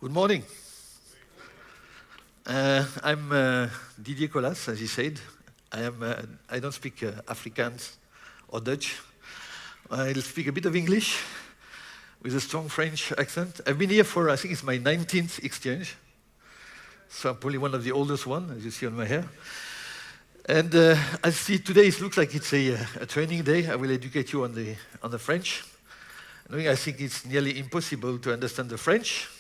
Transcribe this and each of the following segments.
Good morning. I'm Didier Collas, as he said. I don't speak Afrikaans or Dutch. I'll speak a bit of English with a strong French accent. I've been here for, I think it's my 19th exchange. So I'm probably one of the oldest one, as you see on my hair. And I see today it looks like it's a training day. I will educate you on the French. I think it's nearly impossible to understand the French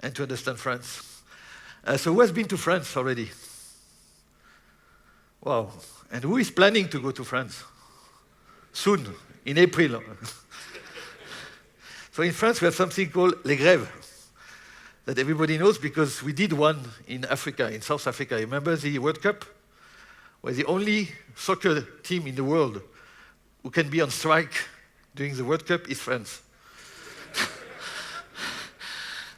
and to understand France. So who has been to France already? Wow. And who is planning to go to France? Soon, in April. So in France, we have something called les grèves that everybody knows because we did one in Africa, in South Africa. Remember the World Cup? Where the only soccer team in the world who can be on strike during the World Cup is France.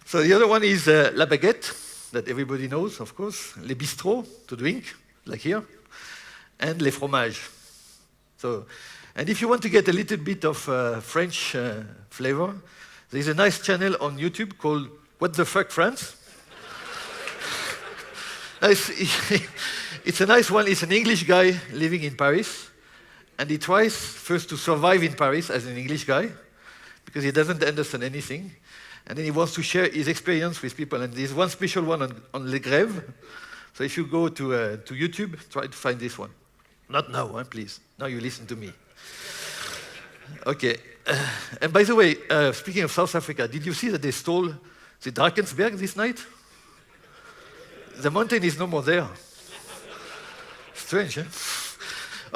So the other one is la baguette, that everybody knows, of course. Les bistrots, to drink, like here. And les fromages. So, and if you want to get a little bit of French flavor, there's a nice channel on YouTube called What the Fuck France? It's a nice one. It's an English guy living in Paris. And he tries first to survive in Paris as an English guy, because he doesn't understand anything. And then he wants to share his experience with people. And there's one special one on Les Grèves. So if you go to YouTube, try to find this one. Not now, please. Now you listen to me. Okay. And by the way, speaking of South Africa, did you see that they stole the Drakensberg this night? The mountain is no more there. Strange, eh?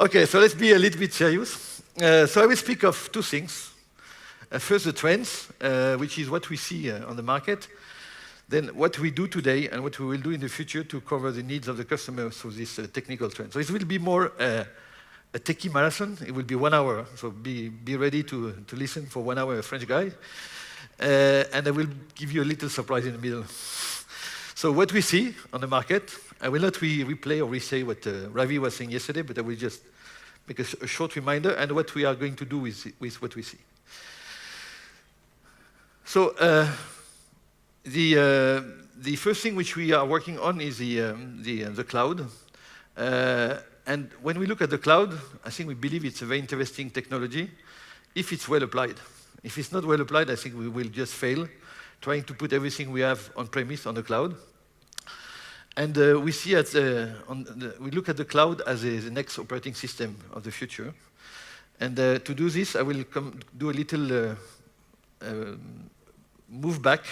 Okay, so let's be a little bit serious. So I will speak of two things. First, the trends, which is what we see on the market. Then what we do today and what we will do in the future to cover the needs of the customer through this technical trend. So it will be more a techie marathon. It will be 1 hour. So be ready to listen for 1 hour, a French guy. And I will give you a little surprise in the middle. So what we see on the market, I will not replay or re-say what Ravi was saying yesterday, but I will just make a short reminder and what we are going to do with what we see. So the first thing which we are working on is the cloud. And when we look at the cloud, I think we believe it's a very interesting technology if it's well applied. If it's not well applied, I think we will just fail trying to put everything we have on premise on the cloud. And we see we look at the cloud as the next operating system of the future. And to do this, I will do a little move back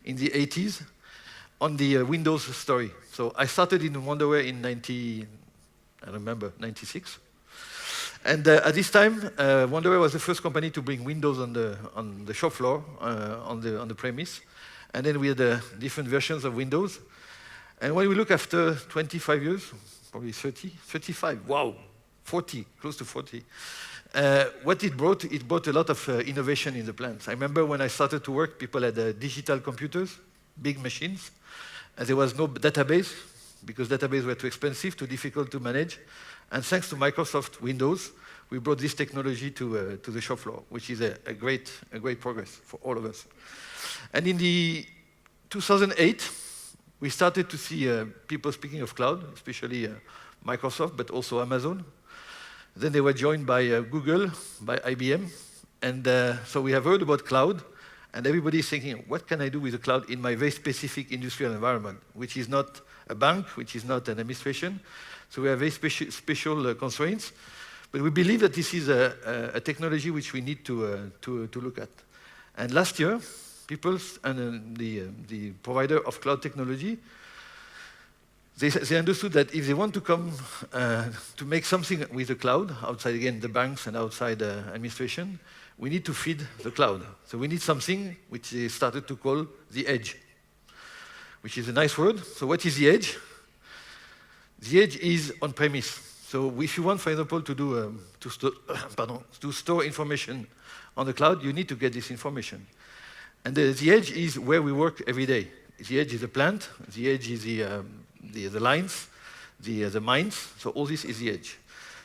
in the 80s on the Windows story. So I started in Wonderware in 96. And at this time, Wonderware was the first company to bring Windows on the shop floor, on the premise. And then we had different versions of Windows. And when we look after 25 years, probably 30, 35, wow, 40, close to 40, what it brought a lot of innovation in the plants. I remember when I started to work, people had digital computers, big machines, and there was no database, because databases were too expensive, too difficult to manage. And thanks to Microsoft Windows, we brought this technology to the shop floor, which is a great progress for all of us. And in the 2008, we started to see people speaking of cloud, especially Microsoft, but also Amazon. Then they were joined by Google, by IBM. And so we have heard about cloud, and everybody is thinking, what can I do with the cloud in my very specific industrial environment, which is not a bank, which is not an administration. So we have very special constraints. But we believe that this is a technology which we need to look at. And last year, people and the provider of cloud technology, they understood that if they want to come to make something with the cloud, outside again the banks and outside administration, we need to feed the cloud. So we need something which they started to call the edge, which is a nice word. So what is the edge? The edge is on premise. So if you want, for example, to store information on the cloud, you need to get this information. And the edge is where we work every day. The edge is the plant. The edge is the lines, the mines. So all this is the edge.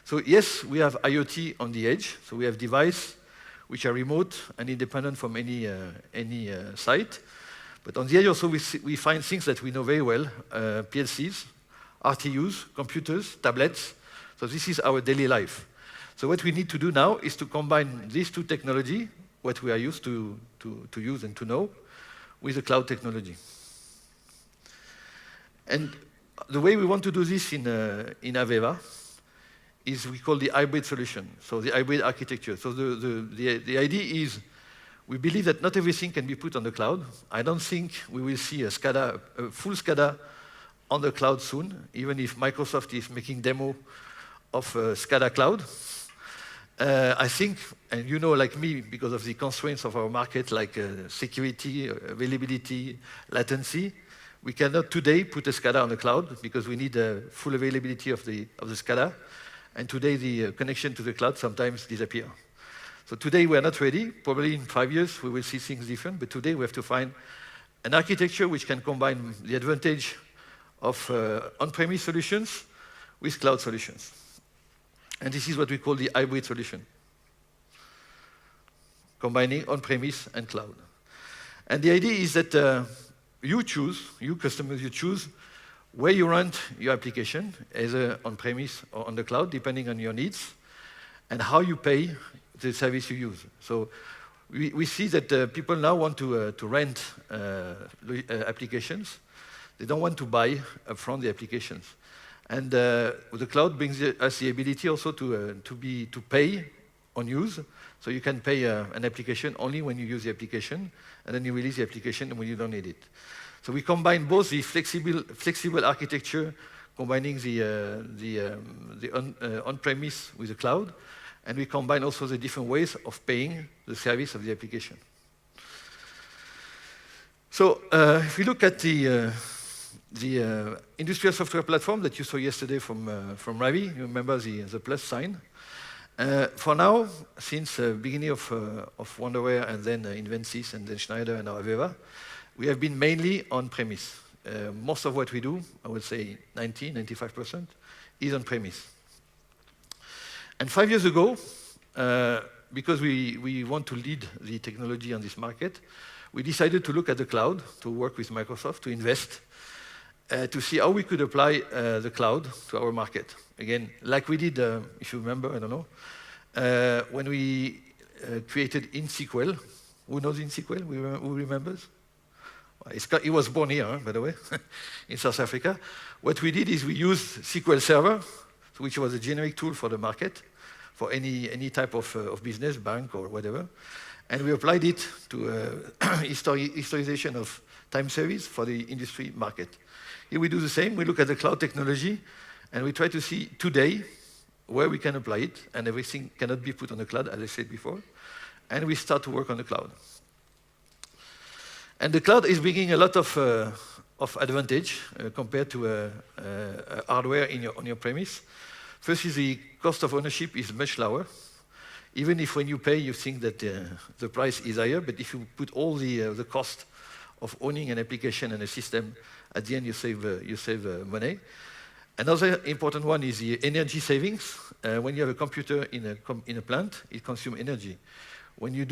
So yes, we have IoT on the edge. So we have devices which are remote and independent from any site. But on the edge also we find things that we know very well, PLCs, RTUs, computers, tablets. So this is our daily life. So what we need to do now is to combine these two technology, what we are used to use and to know, with the cloud technology. And the way we want to do this in AVEVA is we call the hybrid solution, so the hybrid architecture. So the idea is we believe that not everything can be put on the cloud. I don't think we will see a full SCADA on the cloud soon, even if Microsoft is making demo of SCADA cloud. I think, and you know like me, because of the constraints of our market, like security, availability, latency, we cannot today put a SCADA on the cloud because we need full availability of the SCADA. And today the connection to the cloud sometimes disappears. So today we are not ready. Probably in 5 years we will see things different. But today we have to find an architecture which can combine the advantage of on-premise solutions with cloud solutions. And this is what we call the hybrid solution, combining on-premise and cloud. And the idea is that you customers, you choose where you run your application, either on-premise or on the cloud, depending on your needs, and how you pay the service you use. So we see that people now want to rent applications. They don't want to buy upfront the applications. And the cloud brings us the ability also to pay on use. So you can pay an application only when you use the application, and then you release the application when you don't need it. So we combine both the flexible architecture, combining the on-premise with the cloud, and we combine also the different ways of paying the service of the application. So if we look at the industrial software platform that you saw yesterday from Ravi, you remember the plus sign. For now, since the beginning of Wonderware and then Invensys and then Schneider and now AVEVA, we have been mainly on-premise. Most of what we do, I would say 95%, is on-premise. And 5 years ago, because we want to lead the technology on this market, we decided to look at the cloud, to work with Microsoft, to invest, to see how we could apply the cloud to our market. Again, like we did, if you remember, I don't know, when we created InSQL. Who knows InSQL? Who remembers? It was born here, by the way, in South Africa. What we did is we used SQL Server, which was a generic tool for the market, for any type of business, bank or whatever. And we applied it to historization of time series for the industry market. Here we do the same. We look at the cloud technology, and we try to see today where we can apply it, and everything cannot be put on the cloud, as I said before. And we start to work on the cloud. And the cloud is bringing a lot of advantage compared to hardware on your premise. First is the cost of ownership is much lower. Even if when you pay, you think that the price is higher, but if you put all the cost of owning an application and a system, at the end you save money. Another important one is the energy savings. When you have a computer in a plant, it consumes energy. When you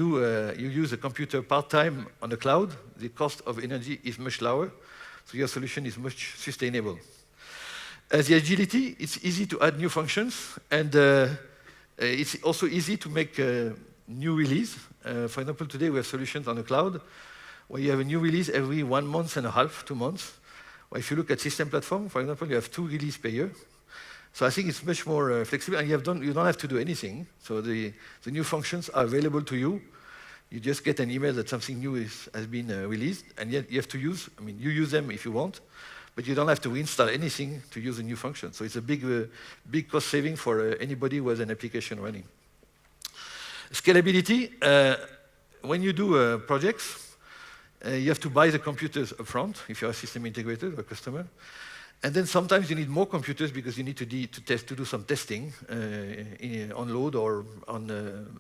use a computer part-time on the cloud, the cost of energy is much lower, so your solution is much sustainable. As the agility, it's easy to add new functions, and it's also easy to make a new release. For example, today we have solutions on the cloud where you have a new release every 1.5 months, 2 months. Or if you look at system platform, for example, you have 2 releases per year. So I think it's much more flexible, and you don't have to do anything. So the new functions are available to you. You just get an email that something new has been released, and yet you have to use. I mean, you use them if you want, but you don't have to install anything to use a new function. So it's a big cost saving for anybody who has an application running. Scalability. When you do projects, you have to buy the computers upfront if you're a system integrator or customer. And then sometimes you need more computers because you need to do some testing on load or on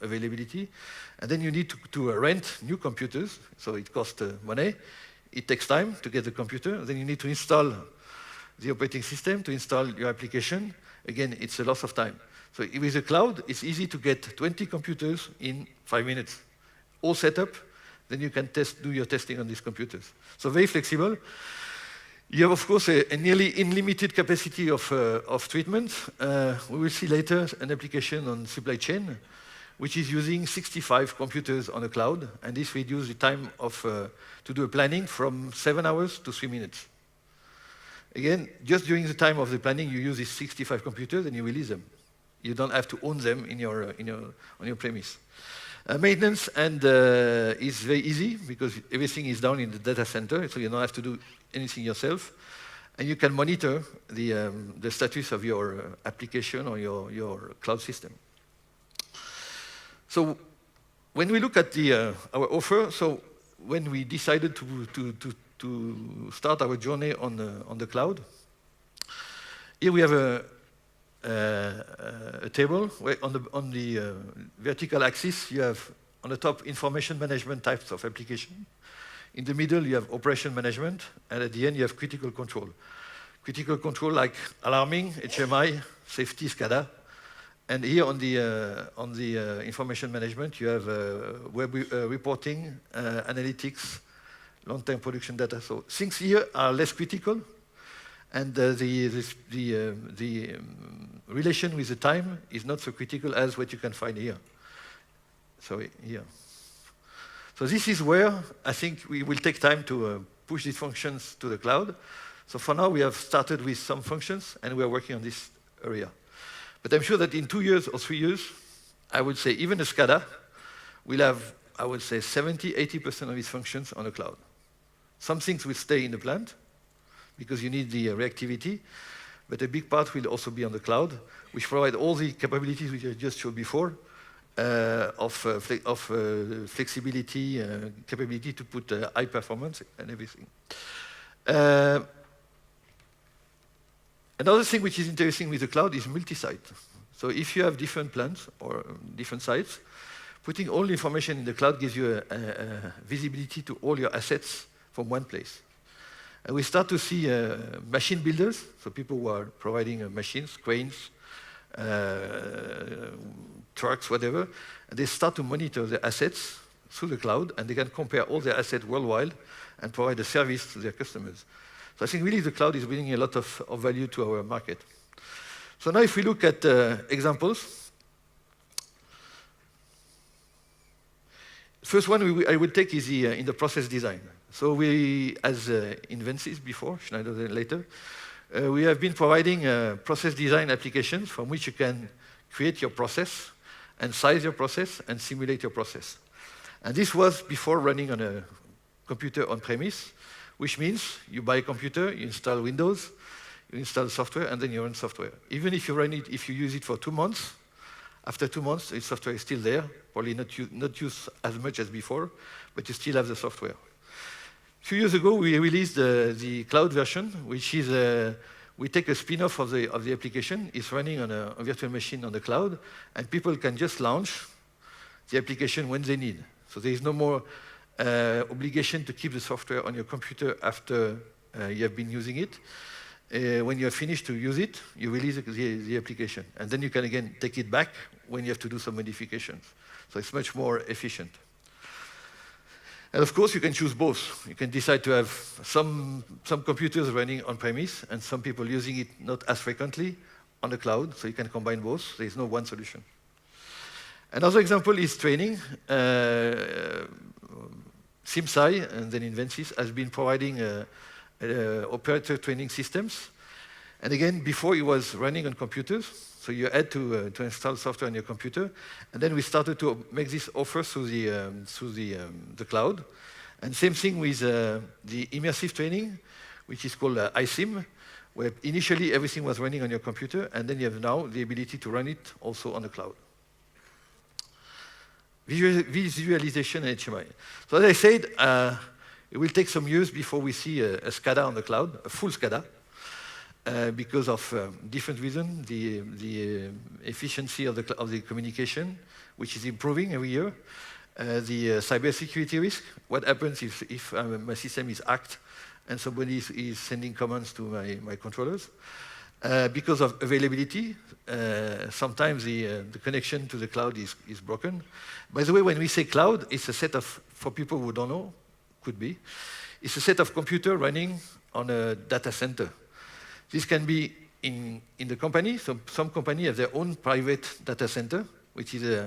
availability. And then you need to rent new computers, so it costs money. It takes time to get the computer. Then you need to install the operating system, to install your application. Again, it's a loss of time. So with the cloud, it's easy to get 20 computers in 5 minutes, all set up, then you can do your testing on these computers. So very flexible. You have, of course, a nearly unlimited capacity of treatment. We will see later an application on supply chain, which is using 65 computers on the cloud, and this reduces the time to do a planning from 7 hours to 3 minutes. Again, just during the time of the planning, you use these 65 computers and you release them. You don't have to own them on your premise. Maintenance is very easy because everything is done in the data center, so you don't have to do anything yourself. And you can monitor the status of your application or your cloud system. So when we look at our offer, so when we decided to start our journey on the cloud, here we have a table where on the vertical axis you have on the top information management types of application. In the middle you have operation management, and at the end you have critical control. Critical control like alarming, HMI, safety, SCADA. And here on the information management you have web reporting, analytics, long-term production data. So things here are less critical, and the relation with the time is not so critical as what you can find here. So here. So this is where I think we will take time to push these functions to the cloud. So for now we have started with some functions and we are working on this area. But I'm sure that in 2 years or 3 years, I would say even a SCADA will have, I would say, 70–80% of its functions on the cloud. Some things will stay in the plant because you need the reactivity, but a big part will also be on the cloud, which provide all the capabilities which I just showed before of flexibility, capability to put high performance and everything. Another thing which is interesting with the cloud is multi-site. So if you have different plants or different sites, putting all the information in the cloud gives you a visibility to all your assets from one place. And we start to see machine builders, so people who are providing machines, cranes, trucks, whatever, and they start to monitor the assets through the cloud, and they can compare all their assets worldwide and provide a service to their customers. So I think really the cloud is bringing a lot of value to our market. So now if we look at examples, first one I will take is in the process design. So we, as Invensys before, Schneider later, we have been providing process design applications from which you can create your process and size your process and simulate your process. And this was before running on a computer on-premise, which means you buy a computer, you install Windows, you install software, and then you run software. Even if you run it, if you use it for 2 months, after 2 months, the software is still there, probably not used as much as before, but you still have the software. A few years ago, we released the cloud version, which is we take a spin-off of the application. It's running on a virtual machine on the cloud, and people can just launch the application when they need. So there is no more obligation to keep the software on your computer after you have been using it. When you are finished to use it, you release the application, and then you can again take it back when you have to do some modifications. So it's much more efficient. And of course, you can choose both. You can decide to have some computers running on-premise and some people using it not as frequently on the cloud, so you can combine both. There is no one solution. Another example is training. SimSci and then Invensys has been providing operator training systems. And again, before it was running on computers, so you had to install software on your computer. And then we started to make this offer through the cloud. And same thing with the immersive training, which is called iSim, where initially everything was running on your computer, and then you have now the ability to run it also on the cloud. Visualization and HMI. So as I said, it will take some years before we see a SCADA on the cloud, a full SCADA, because of different reasons. The efficiency of the communication, which is improving every year. The cybersecurity risk. What happens if my system is hacked and somebody is sending commands to my controllers? because of availability. Sometimes the connection to the cloud is broken. By the way, when we say cloud, it's a set of, for people who don't know, could be, it's a set of computers running on a data center. This can be in the company. So some company have their own private data center, which is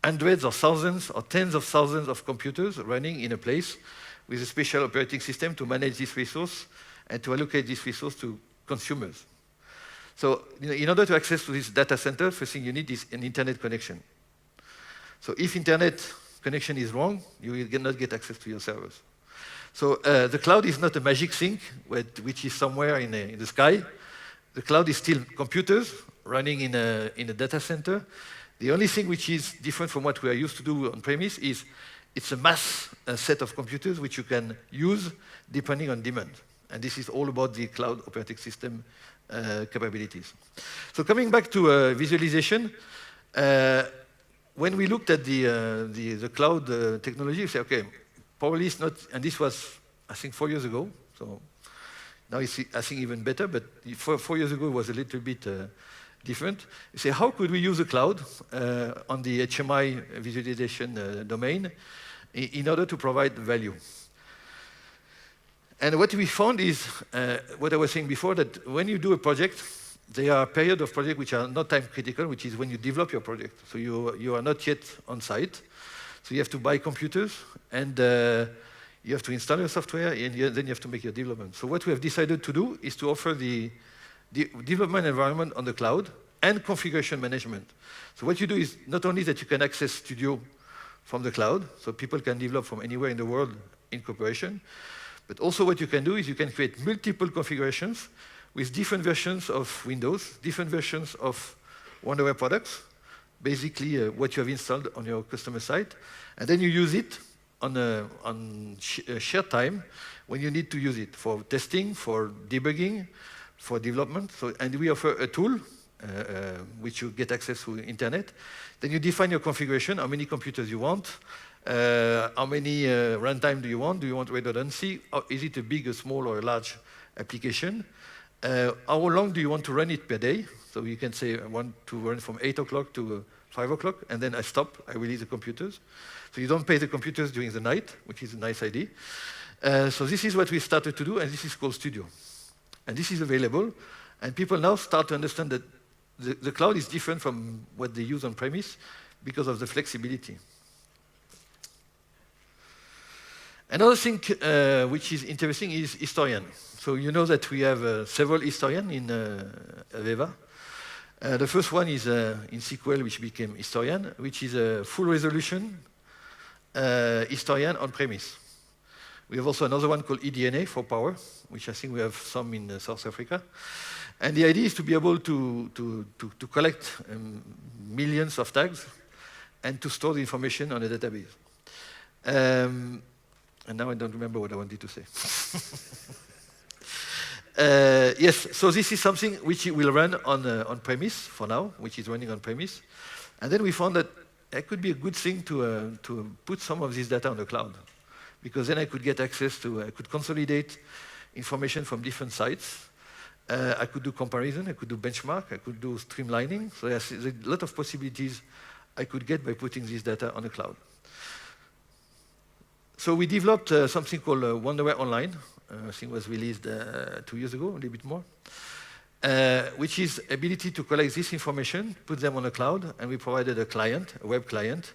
hundreds or thousands or tens of thousands of computers running in a place with a special operating system to manage this resource and to allocate this resource to consumers. So in order to access to this data center, first thing you need is an internet connection. So if internet connection is wrong, you will not get access to your servers. So the cloud is not a magic thing which is somewhere in the sky. The cloud is still computers running in a data center. The only thing which is different from what we are used to do on premise is it's a mass set of computers which you can use depending on demand. And this is all about the cloud operating system capabilities. So coming back to visualization, when we looked at the cloud technology, we said, okay, probably it's not, and this was, I think, 4 years ago. So now it's, I think, even better, but 4 years ago it was a little bit different. You say, how could we use the cloud on the HMI visualization domain in order to provide value? And what we found is, what I was saying before, that when you do a project, there are periods of project which are not time critical, which is when you develop your project. So you are not yet on site. So you have to buy computers, and you have to install your software, and then you have to make your development. So what we have decided to do is to offer the development environment on the cloud and configuration management. So what you do is not only that you can access Studio from the cloud, so people can develop from anywhere in the world in cooperation, but also what you can do is you can create multiple configurations with different versions of Windows, different versions of Wonderware products, basically what you have installed on your customer site, and then you use it on shared time when you need to use it for testing, for debugging, for development. So, and we offer a tool which you get access to internet. Then you define your configuration, how many computers you want, how many runtime do you want? Do you want redundancy? Or is it a big, a small, or a large application? How long do you want to run it per day? So you can say, I want to run from 8 o'clock to 5 o'clock, and then I stop, I release the computers. So you don't pay the computers during the night, which is a nice idea. So this is what we started to do, and this is called Studio. And this is available, and people now start to understand that the cloud is different from what they use on premise because of the flexibility. Another thing which is interesting is historian. So you know that we have several historians in AVEVA. The first one is in SQL, which became historian, which is a full resolution historian on premise. We have also another one called eDNA for power, which I think we have some in South Africa. And the idea is to be able to collect millions of tags and to store the information on a database. And now I don't remember what I wanted to say. Yes, so this is something which will run on premise for now, which is running on premise. And then we found that it could be a good thing to put some of this data on the cloud, because then I could get access to, I could consolidate information from different sites. I could do comparison, I could do benchmark, I could do streamlining. So there's a lot of possibilities I could get by putting this data on the cloud. So we developed something called Wonderware Online. I think it was released 2 years ago, a little bit more, which is ability to collect this information, put them on the cloud, and we provided a client, a web client,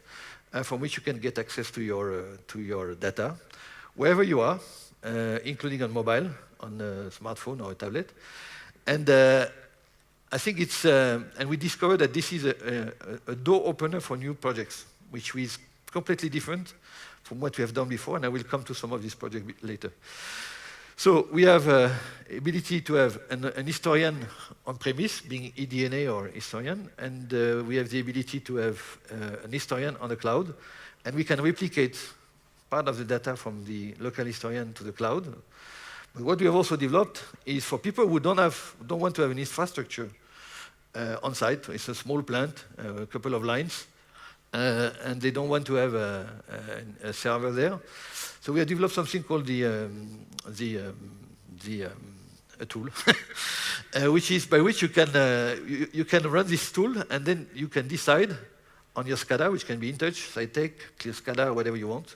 from which you can get access to your data, wherever you are, including on mobile, on a smartphone or a tablet. And I think it's, and we discovered that this is a door opener for new projects, which is completely different from what we have done before, and I will come to some of these projects later. So we have ability to have an historian on premise, being eDNA or historian, and we have the ability to have an historian on the cloud, and we can replicate part of the data from the local historian to the cloud. But what we have also developed is for people who don't want to have an infrastructure on site. It's a small plant, a couple of lines, and they don't want to have a server there. So we have developed something called a tool, which is by which you can run this tool, and then you can decide on your SCADA, which can be InTouch, SciTech, Clear SCADA, whatever you want,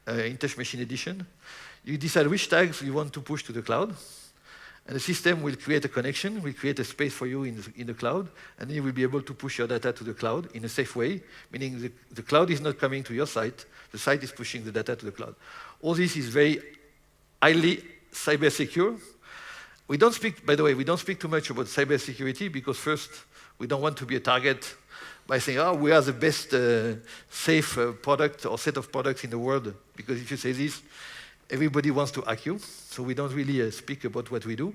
InTouch Machine Edition. You decide which tags you want to push to the cloud, and the system will create a connection, will create a space for you in the cloud, and then you will be able to push your data to the cloud in a safe way, meaning the cloud is not coming to your site, the site is pushing the data to the cloud. All this is very highly cyber secure. We don't speak, by the way, we don't speak too much about cyber security because first, we don't want to be a target by saying, oh, we are the best safe product or set of products in the world, because if you say this, everybody wants to hack you, so we don't really speak about what we do.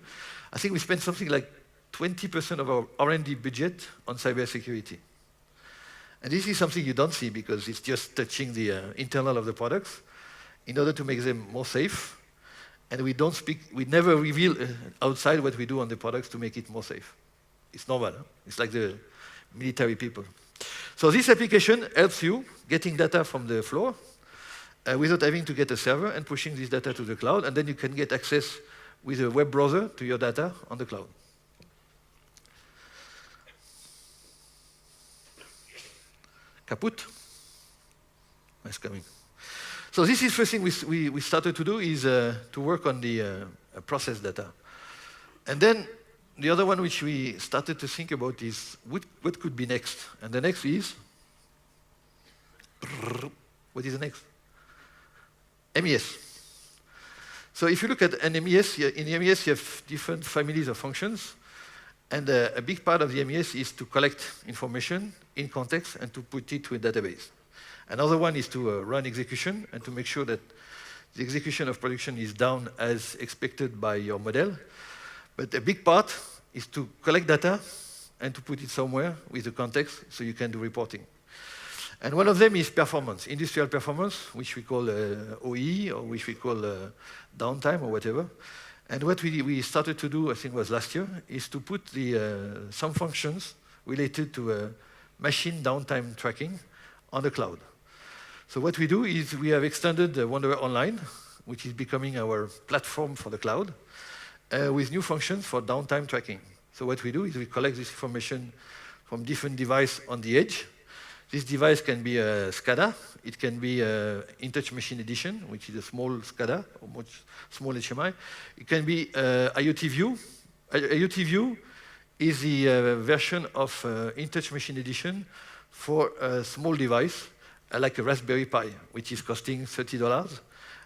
I think we spend something like 20% of our R&D budget on cybersecurity. And this is something you don't see because it's just touching the internal of the products in order to make them more safe. And we never reveal outside what we do on the products to make it more safe. It's normal. Huh? It's like the military people. So this application helps you getting data from the floor, without having to get a server and pushing this data to the cloud, and then you can get access with a web browser to your data on the cloud. Kaput? Nice coming. So this is the first thing we started to do is to work on the process data. And then the other one which we started to think about is what could be next? And the next is, what is the next? MES. So if you look at an MES, in the MES you have different families of functions, and a big part of the MES is to collect information in context and to put it to a database. Another one is to run execution and to make sure that the execution of production is done as expected by your model. But a big part is to collect data and to put it somewhere with the context so you can do reporting. And one of them is performance, industrial performance, which we call OE, or which we call downtime, or whatever. And what we started to do, I think it was last year, is to put some functions related to machine downtime tracking on the cloud. So what we do is we have extended Wanderer Online, which is becoming our platform for the cloud, with new functions for downtime tracking. So what we do is we collect this information from different devices on the edge. This device can be a SCADA, it can be InTouch Machine Edition, which is a small SCADA, or much small HMI. It can be IoT View. IoT View is the version of InTouch Machine Edition for a small device, like a Raspberry Pi, which is costing $30.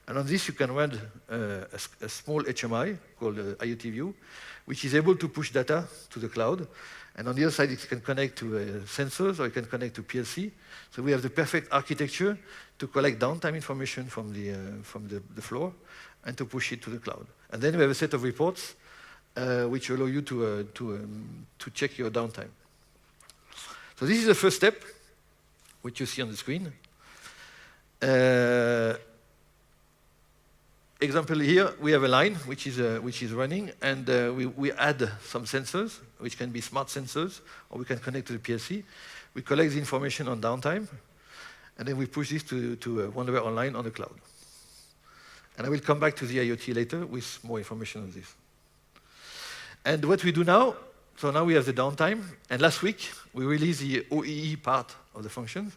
And on this you can run a small HMI called IoT View, which is able to push data to the cloud. And on the other side, it can connect to sensors, or it can connect to PLC. So we have the perfect architecture to collect downtime information from the floor and to push it to the cloud. And then we have a set of reports which allow you to check your downtime. So this is the first step, which you see on the screen. Example here, we have a line which is running, and we add some sensors, which can be smart sensors, or we can connect to the PLC. We collect the information on downtime, and then we push this to Wanderer Online on the cloud. And I will come back to the IoT later with more information on this. And what we do now, so now we have the downtime, and last week we released the OEE part of the function,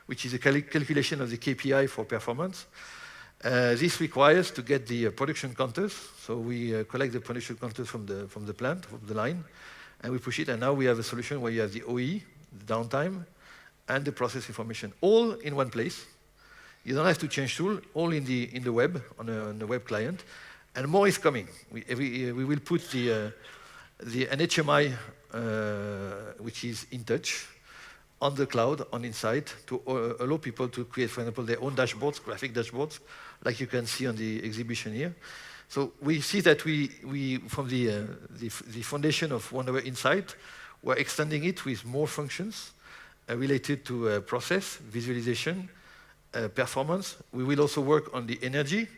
which is a calculation of the KPI for performance. This requires to get the production counters. So we collect the production counters from the plant, from the line, and we push it. And now we have a solution where you have the OE, the downtime, and the process information, all in one place. You don't have to change tool, all in the web, on the web client. And more is coming. We will put an HMI, which is InTouch, on the cloud, on Insight, to allow people to create, for example, their own dashboards, graphic dashboards, like you can see on the exhibition here. So we see that we from the foundation of Wanderer Insight, we're extending it with more functions related to process, visualization, performance. We will also work on the energy.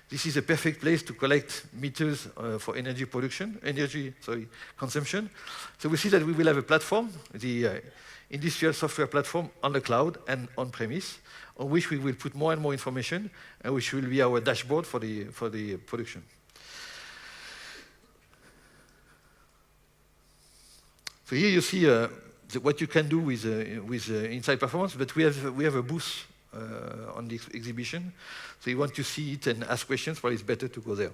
This is a perfect place to collect meters for energy consumption. So we see that we will have a platform, the industrial software platform on the cloud and on-premise, on which we will put more and more information, and which will be our dashboard for the production. So here you see what you can do with Inside Performance, but we have a booth on the exhibition. So you want to see it and ask questions, well, it's better to go there.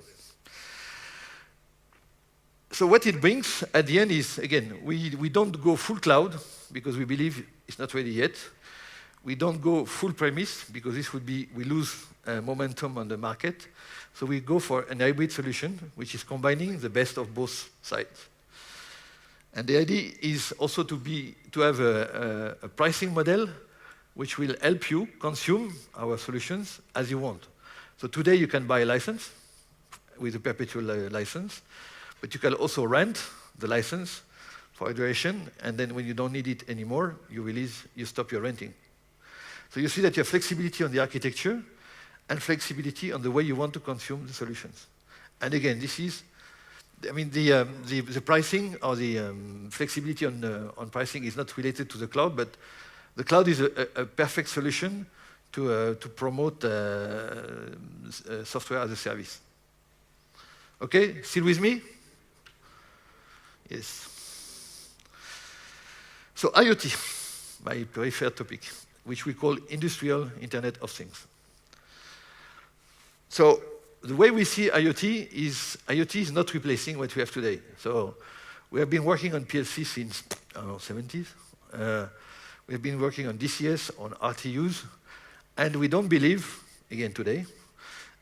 So what it brings at the end is, again, we don't go full cloud because we believe it's not ready yet. We don't go full premise because this would be, we lose momentum on the market. So we go for an hybrid solution, which is combining the best of both sides. And the idea is also to have a pricing model which will help you consume our solutions as you want. So today you can buy a license with a perpetual license, but you can also rent the license for a duration, and then when you don't need it anymore, you stop your renting. So you see that you have flexibility on the architecture and flexibility on the way you want to consume the solutions. And again, this is, I mean, the pricing or the flexibility on pricing is not related to the cloud, but the cloud is a perfect solution to promote software as a service. Okay, still with me? Yes. So IoT, my preferred topic, which we call Industrial Internet of Things. So the way we see IoT is not replacing what we have today. So we have been working on PLC since, I don't know, 70s. We have been working on DCS, on RTUs, and we don't believe, again today,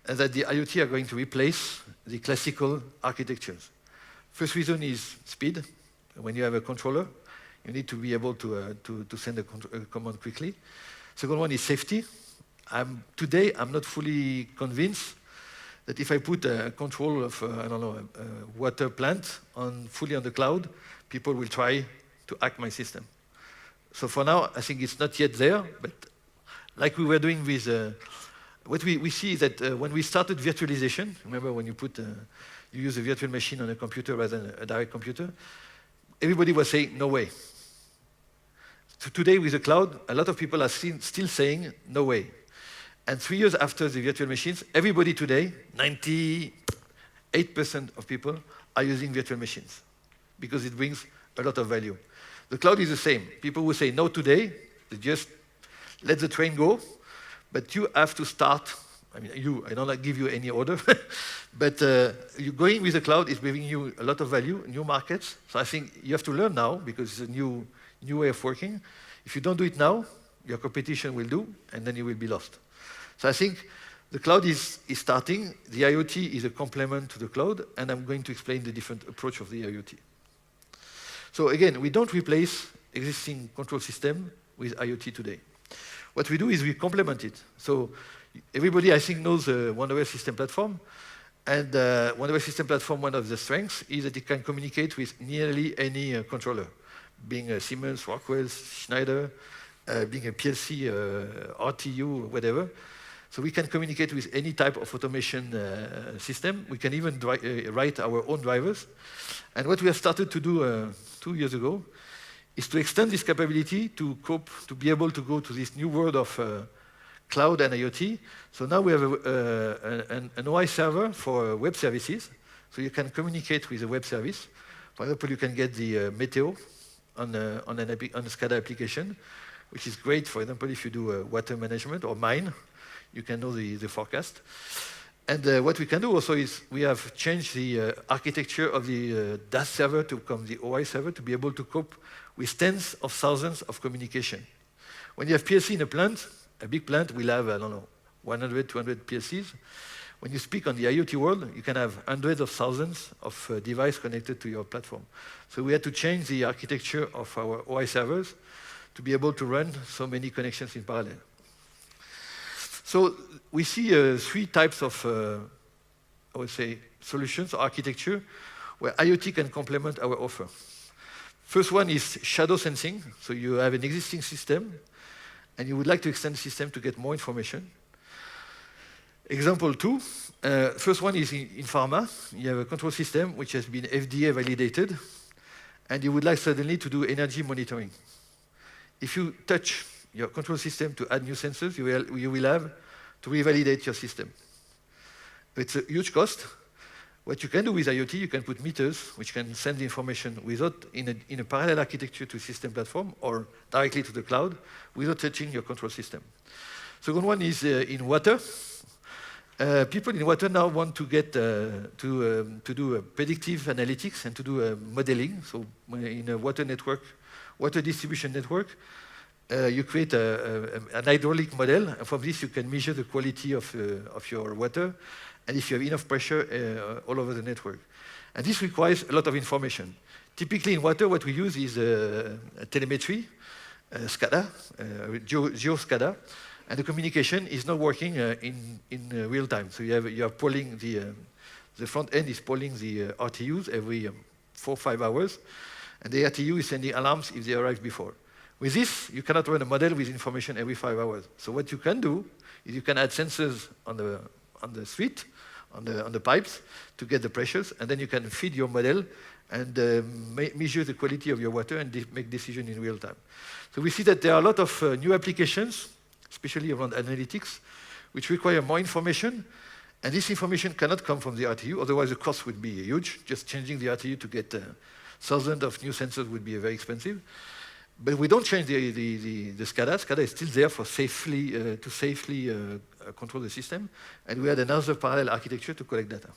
that the IoT are going to replace the classical architectures. First reason is speed. When you have a controller, you need to be able to send a command quickly. Second one is safety. Today, I'm not fully convinced that if I put a control of, I don't know, a water plant fully on the cloud, people will try to hack my system. So for now, I think it's not yet there, but like we were doing with, what we see is that when we started virtualization, remember when you use a virtual machine on a computer rather than a direct computer, everybody was saying, no way. So today with the cloud, a lot of people are still saying, no way. And 3 years after the virtual machines, everybody today, 98% of people are using virtual machines because it brings a lot of value. The cloud is the same. People will say no today, they just let the train go, but you have to start. I mean, I don't like give you any order, but you going with the cloud is bringing you a lot of value, new markets. So I think you have to learn now because it's a new way of working. If you don't do it now, your competition will do, and then you will be lost. So I think the cloud is starting. The IoT is a complement to the cloud, and I'm going to explain the different approach of the IoT. So again, we don't replace existing control system with IoT today. What we do is we complement it. So everybody, I think, knows the OneWare System Platform. And OneWare System Platform, one of the strengths is that it can communicate with nearly any controller, being a Siemens, Rockwell, Schneider, being a PLC, RTU, whatever. So we can communicate with any type of automation system. We can even write our own drivers. And what we have started to do 2 years ago is to extend this capability to be able to go to this new world of cloud and IoT. So now we have an OI server for web services. So you can communicate with a web service. For example, you can get the meteo on a SCADA application, which is great, for example, if you do water management or mine. You can know the forecast. And what we can do also is we have changed the architecture of the DAS server to become the OI server to be able to cope with tens of thousands of communication. When you have PLC in a plant, a big plant will have, I don't know, 100, 200 PLCs. When you speak on the IoT world, you can have hundreds of thousands of devices connected to your platform. So we had to change the architecture of our OI servers to be able to run so many connections in parallel. So we see 3 types of, I would say, solutions or architecture where IoT can complement our offer. First one is shadow sensing. So you have an existing system, and you would like to extend the system to get more information. Example 2, first one is in pharma. You have a control system which has been FDA validated, and you would like suddenly to do energy monitoring. If you touch your control system to add new sensors, you will have to revalidate your system. It's a huge cost, What you can do with IoT, you can put meters, which can send the information without in a parallel architecture to system platform or directly to the cloud without touching your control system. Second one is in water. People in water now want to get to do predictive analytics and to do modeling. So in a water network, water distribution network, you create an hydraulic model, and from this you can measure the quality of your water, and if you have enough pressure all over the network. And this requires a lot of information. Typically in water, what we use is telemetry, SCADA, geo-SCADA, and the communication is not working in real time. So you are polling the front end is polling the RTUs every 4 or 5 hours, and the RTU is sending alarms if they arrive before. With this, you cannot run a model with information every 5 hours. So what you can do is you can add sensors on the street, on the pipes to get the pressures, and then you can feed your model and measure the quality of your water and make decisions in real time. So we see that there are a lot of new applications, especially around analytics, which require more information, and this information cannot come from the RTU, otherwise the cost would be huge. Just changing the RTU to get thousands of new sensors would be very expensive. But we don't change the SCADA. SCADA is still there for to safely control the system, and we had another parallel architecture to collect data.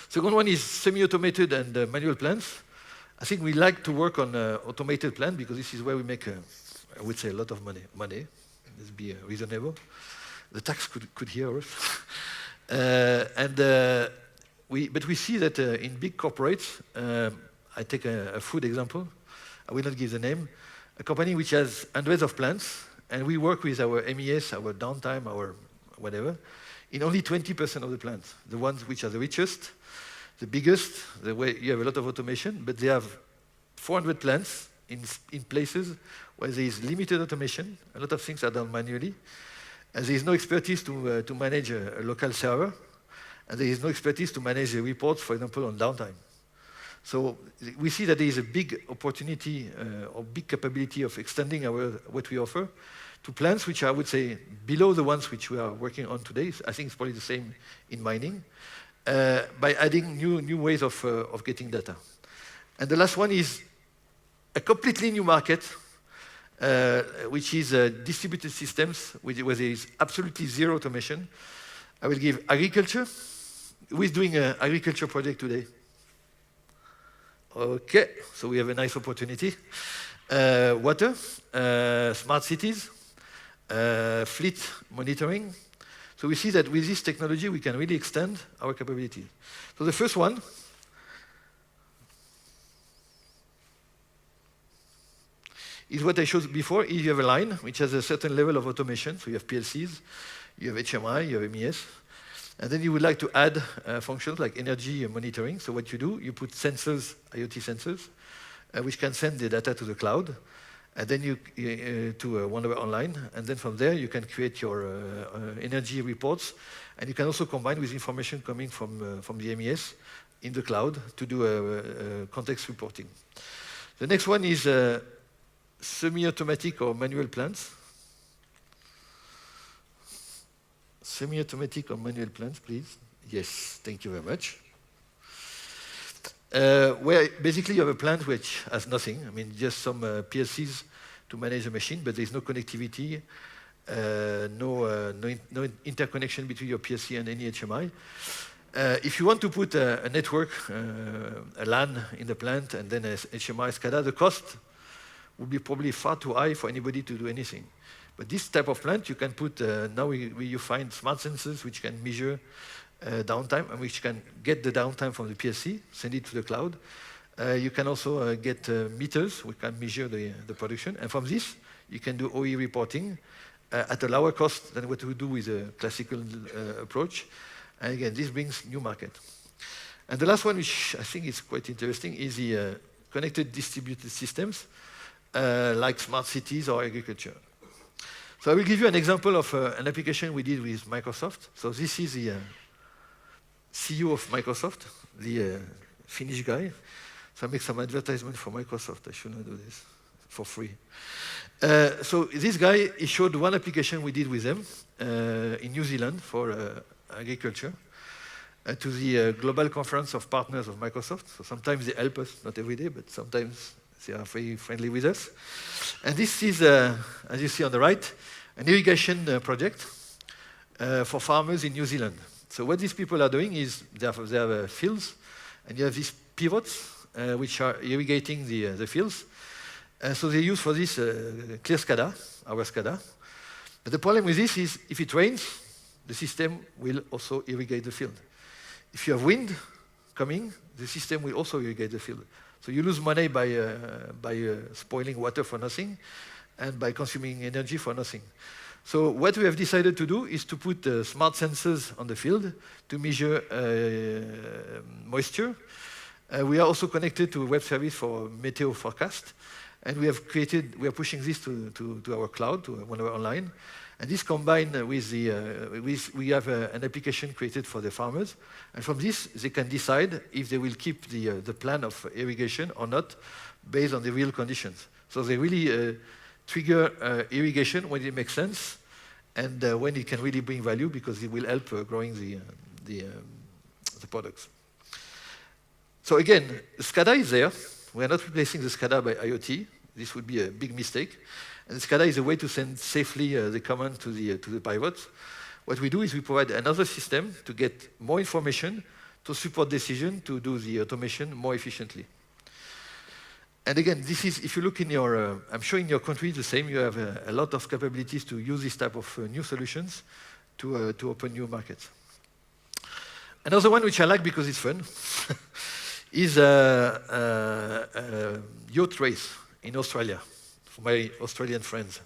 Second one is semi-automated and manual plants. I think we like to work on automated plants because this is where we make, I would say, a lot of money. Let's be reasonable. The tax could hear us. But we see that in big corporates, I take a food example. I will not give the name. A company which has hundreds of plants, and we work with our MES, our downtime, our whatever, in only 20% of the plants. The ones which are the richest, the biggest, the way you have a lot of automation, but they have 400 plants in places where there is limited automation. A lot of things are done manually, and there is no expertise to manage a local server, and there is no expertise to manage the reports, for example, on downtime. So we see that there is a big opportunity or big capability of extending what we offer to plants which are, I would say, below the ones which we are working on today. I think it's probably the same in mining, by adding new ways of getting data. And the last one is a completely new market, which is distributed systems, where there is absolutely zero automation. I will give agriculture. Who is doing an agriculture project today? Okay, so we have a nice opportunity. Water, smart cities, fleet monitoring. So we see that with this technology, we can really extend our capabilities. So the first one is what I showed before. If you have a line which has a certain level of automation, so you have PLCs, you have HMI, you have MES, and then you would like to add functions like energy monitoring. So what you do, you put sensors, IoT sensors, which can send the data to the cloud, and then to Wonderware Online, and then from there you can create your energy reports, and you can also combine with information coming from the MES in the cloud to do context reporting. The next one is semi-automatic or manual plants. Semi-automatic or manual plants, please. Yes, thank you very much. Where basically you have a plant which has nothing. I mean, just some PLCs to manage the machine, but there's no connectivity, no interconnection between your PLC and any HMI. If you want to put a network, a LAN in the plant, and then a HMI SCADA, the cost would be probably far too high for anybody to do anything. But this type of plant, you can put, now you find smart sensors which can measure downtime and which can get the downtime from the PLC, send it to the cloud. You can also get meters which can measure the production. And from this, you can do OE reporting at a lower cost than what we do with a classical approach. And again, this brings new market. And the last one, which I think is quite interesting, is the connected distributed systems, like smart cities or agriculture. So I will give you an example of an application we did with Microsoft. So this is the CEO of Microsoft, the Finnish guy. So I make some advertisement for Microsoft. I should not do this for free. So this guy, he showed one application we did with them in New Zealand for agriculture. to the global conference of partners of Microsoft. So sometimes they help us, not every day, but sometimes they are very friendly with us. And this is, as you see on the right, an irrigation project for farmers in New Zealand. So what these people are doing is they have fields, and you have these pivots which are irrigating the fields. So they use for this clear SCADA, our SCADA. But the problem with this is if it rains, the system will also irrigate the field. If you have wind coming, the system will also irrigate the field. So you lose money by spoiling water for nothing and by consuming energy for nothing. So what we have decided to do is to put smart sensors on the field to measure moisture. We are also connected to a web service for meteo forecast. And we are pushing this to our cloud, to one of our online. And this combined with we have an application created for the farmers. And from this, they can decide if they will keep the plan of irrigation or not based on the real conditions. So they really trigger irrigation when it makes sense and when it can really bring value because it will help growing the products. So again, SCADA is there. We are not replacing the SCADA by IoT. This would be a big mistake. And SCADA is a way to send safely the command to the pivots. What we do is we provide another system to get more information to support decision to do the automation more efficiently. And again, this is, if you look in your, I'm sure in your country the same, you have a lot of capabilities to use this type of new solutions to open new markets. Another one which I like because it's fun is Yacht Trace in Australia, for my Australian friends.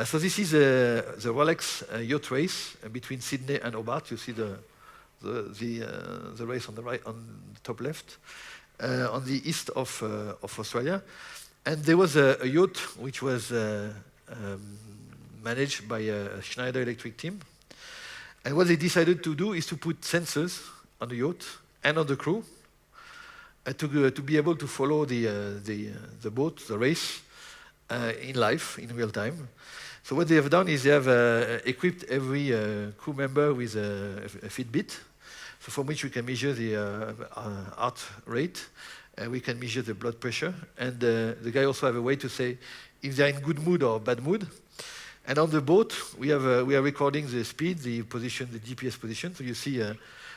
So this is the Rolex Yacht Trace between Sydney and Hobart. You see the race on the right, on the top left, on the east of Australia. And there was a yacht which was managed by a Schneider Electric team. And what they decided to do is to put sensors on the yacht and on the crew to be able to follow the boat, the race, in live, in real time. So what they have done is they have equipped every crew member with a Fitbit, so from which we can measure the heart rate, we can measure the blood pressure, and the guy also have a way to say if they're in good mood or bad mood. And on the boat, we are recording the speed, the position, the GPS position. So you see,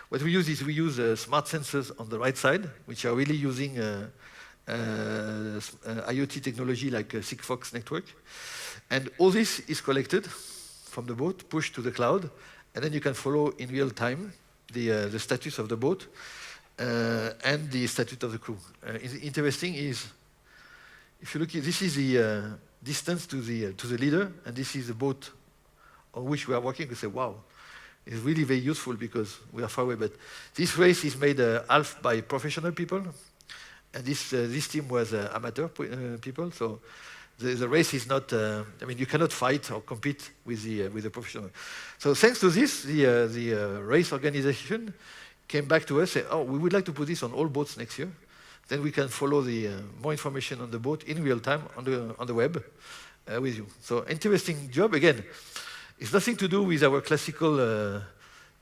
what we use is we use smart sensors on the right side, which are really using IoT technology like a Sigfox network. And all this is collected from the boat, pushed to the cloud, and then you can follow in real time the status of the boat and the status of the crew. Interesting is, if you look at this is the distance to the leader, and this is the boat on which we are working. You say, wow, it's really very useful because we are far away. But this race is made half by professional people, and this team was amateur people. So the race is not. I mean, you cannot fight or compete with the professional. So thanks to this, the race organization came back to us and said, "Oh, we would like to put this on all boats next year. Then we can follow the more information on the boat in real time on the web with you." So interesting job. Again, it's nothing to do with our classical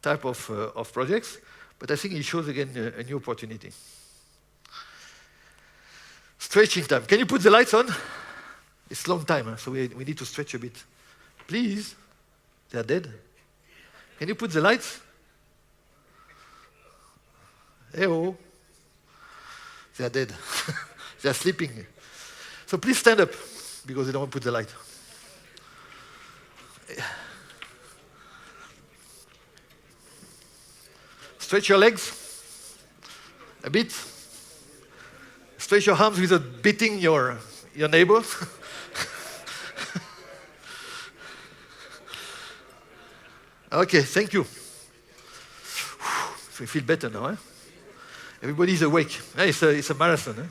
type of projects, but I think it shows again a new opportunity. Stretching time. Can you put the lights on? It's long time, so we need to stretch a bit. Please. They are dead. Can you put the lights? Hey-oh. They are dead. They are sleeping. So please stand up, because they don't want to put the light. Stretch your legs a bit. Stretch your arms without beating your neighbor. Okay, thank you. We feel better now, eh? Everybody's awake. It's a marathon.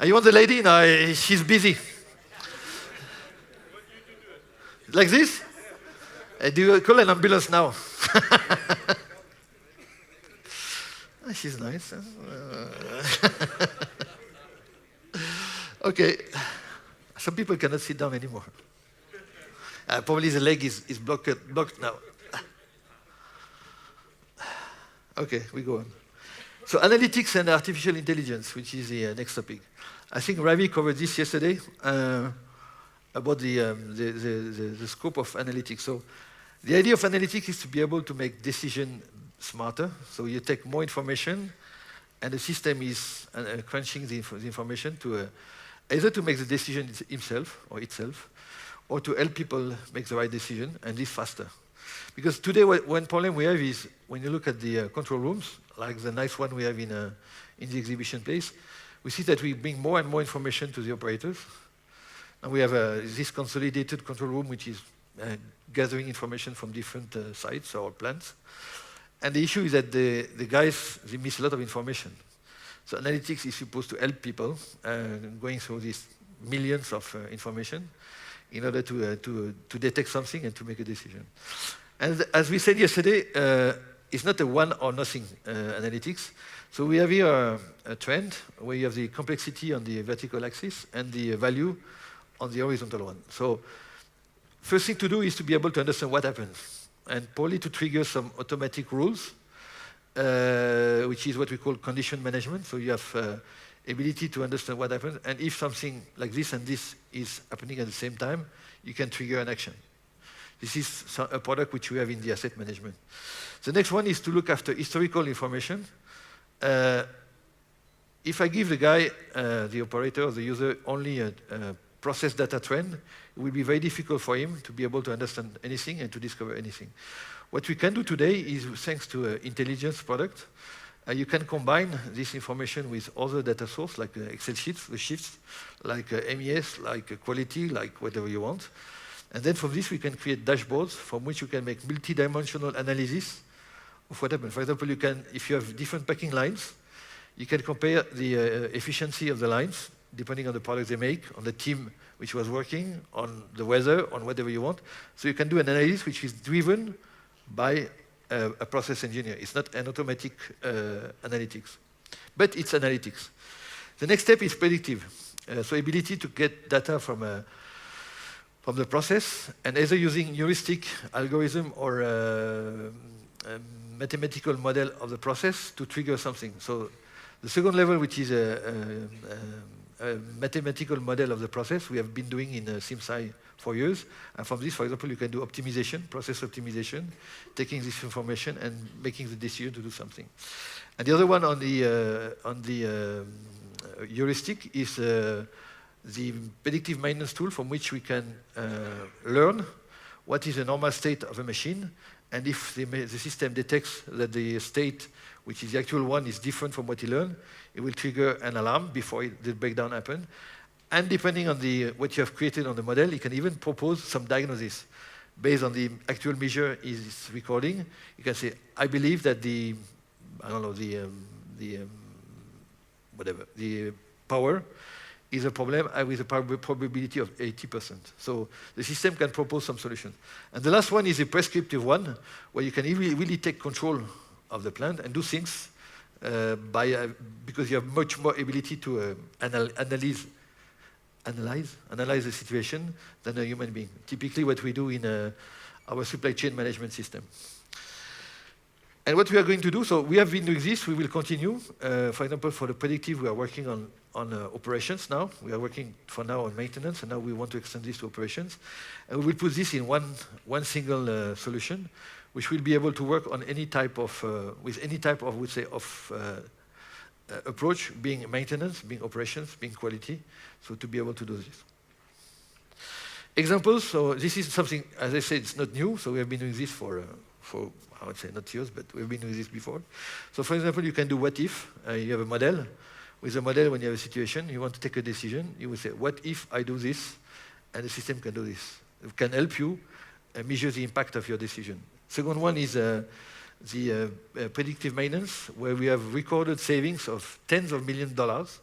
Eh? You want the lady? No, she's busy. Like this? Do you call an ambulance now? She's nice. Okay. Some people cannot sit down anymore. Probably the leg is blocked now. Okay, we go on. So analytics and artificial intelligence, which is the next topic. I think Ravi covered this yesterday about the scope of analytics. So the idea of analytics is to be able to make decisions smarter. So you take more information, and the system is crunching the information to either to make the decision himself or itself, or to help people make the right decision and live faster. Because today, one problem we have is when you look at the control rooms, like the nice one we have in the exhibition place, we see that we bring more and more information to the operators. And we have this consolidated control room, which is gathering information from different sites or plants. And the issue is that the guys, they miss a lot of information. So analytics is supposed to help people going through these millions of information in order to detect something and to make a decision. And as we said yesterday, it's not a one or nothing analytics. So we have here a trend where you have the complexity on the vertical axis and the value on the horizontal one. So first thing to do is to be able to understand what happens, and probably to trigger some automatic rules, which is what we call condition management. So you have ability to understand what happens, and if something like this and this is happening at the same time, you can trigger an action. This is a product which we have in the asset management. The next one is to look after historical information. If I give the guy, the operator or the user, only a process data trend, it will be very difficult for him to be able to understand anything and to discover anything. What we can do today is, thanks to an intelligence product, you can combine this information with other data sources, like Excel sheets, the sheets, like MES, like quality, like whatever you want. And then from this, we can create dashboards from which you can make multi-dimensional analysis of what happened. For example, you can, if you have different packing lines, you can compare the efficiency of the lines, depending on the product they make, on the team which was working, on the weather, on whatever you want. So you can do an analysis which is driven by a process engineer. It's not an automatic analytics, but it's analytics. The next step is predictive. So ability to get data from the process, and either using heuristic algorithm or a mathematical model of the process to trigger something. So the second level, which is a mathematical model of the process, we have been doing in SimSci for years. And from this, for example, you can do optimization, process optimization, taking this information and making the decision to do something. And the other one on the heuristic is the predictive maintenance tool, from which we can learn what is the normal state of a machine, and if the system detects that the state, which is the actual one, is different from what you learned, it will trigger an alarm before the breakdown happens. And depending on what you have created on the model, it can even propose some diagnosis based on the actual measure is recording. You can say, I believe that the power is a problem with a probability of 80%. So the system can propose some solution. And the last one is a prescriptive one, where you can really take control of the plant and do things because you have much more ability to analyze the situation than a human being. Typically what we do in our supply chain management system. And what we are going to do, so we have been doing this, we will continue. For example, for the predictive, we are working on operations now. We are working for now on maintenance, and now we want to extend this to operations. And we will put this in one single solution, which will be able to work on any type of, with any type of, would say, of approach, being maintenance, being operations, being quality, so to be able to do this. Examples, so this is something, as I said, it's not new, so we have been doing this for I would say not years, but we've been doing this before. So for example, you can do what if, you have a model. With a model, when you have a situation, you want to take a decision, you will say, what if I do this, and the system can do this. It can help you measure the impact of your decision. Second one is the predictive maintenance, where we have recorded savings of tens of millions of dollars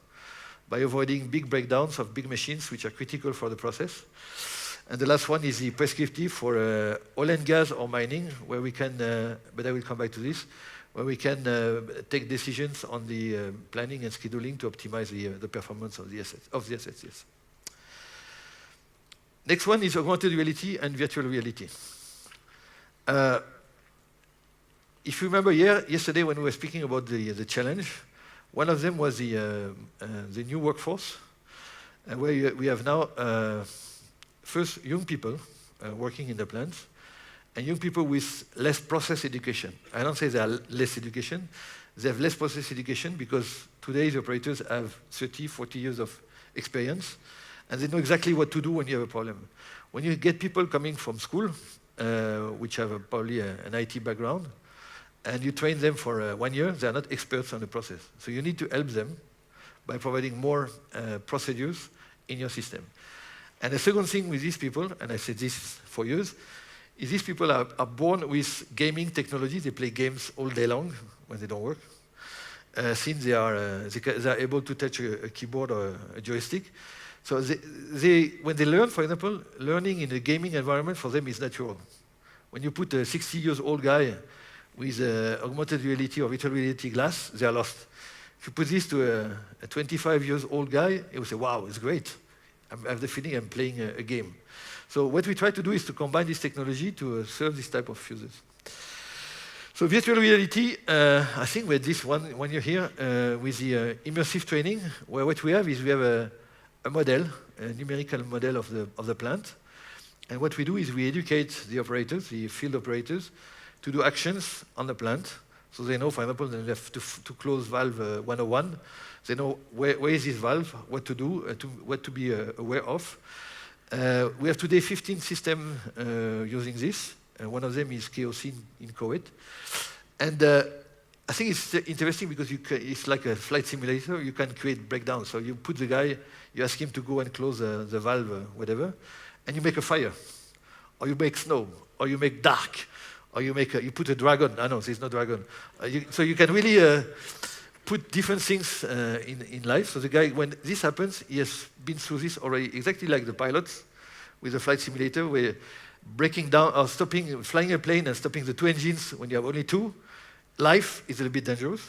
by avoiding big breakdowns of big machines, which are critical for the process. And the last one is the prescriptive for oil and gas or mining, where we can, but I will come back to this, where we can take decisions on the planning and scheduling to optimize the performance of the assets. Yes. Next one is augmented reality and virtual reality. if you remember yesterday when we were speaking about the challenge, one of them was the new workforce, where we have now first young people working in the plants, and young people with less process education. I don't say they are less education, they have less process education because today's operators have 30, 40 years of experience, and they know exactly what to do when you have a problem. When you get people coming from school, which have probably an IT background, and you train them for 1 year, they are not experts on the process. So you need to help them by providing more procedures in your system. And the second thing with these people, and I said this for years, is these people are born with gaming technology. They play games all day long when they don't work. Since they are able to touch a keyboard or a joystick. So when they learn, for example, learning in a gaming environment for them is natural. When you put a 60-year-old guy with augmented reality or virtual reality glass, they are lost. If you put this to a 25-year-old guy, he will say, wow, it's great. I have the feeling I'm playing a game. So what we try to do is to combine this technology to serve this type of users. So virtual reality, I think we had this one year here with the immersive training, where what we have is we have a model, a numerical model of the plant. And what we do is we educate the operators, the field operators, to do actions on the plant. So they know, for example, they have to close valve 101. They know where is this valve, what to do, what to be aware of. We have today 15 systems using this. One of them is KOC in Kuwait. And I think it's interesting because it's like a flight simulator. You can create breakdowns. So you put the guy, you ask him to go and close the valve, whatever, and you make a fire, or you make snow, or you make dark, or you put a dragon. No, there's no dragon. So you can really put different things in life. So the guy, when this happens, he has been through this already, exactly like the pilots with the flight simulator, where breaking down or flying a plane and stopping the two engines when you have only two, life is a little bit dangerous.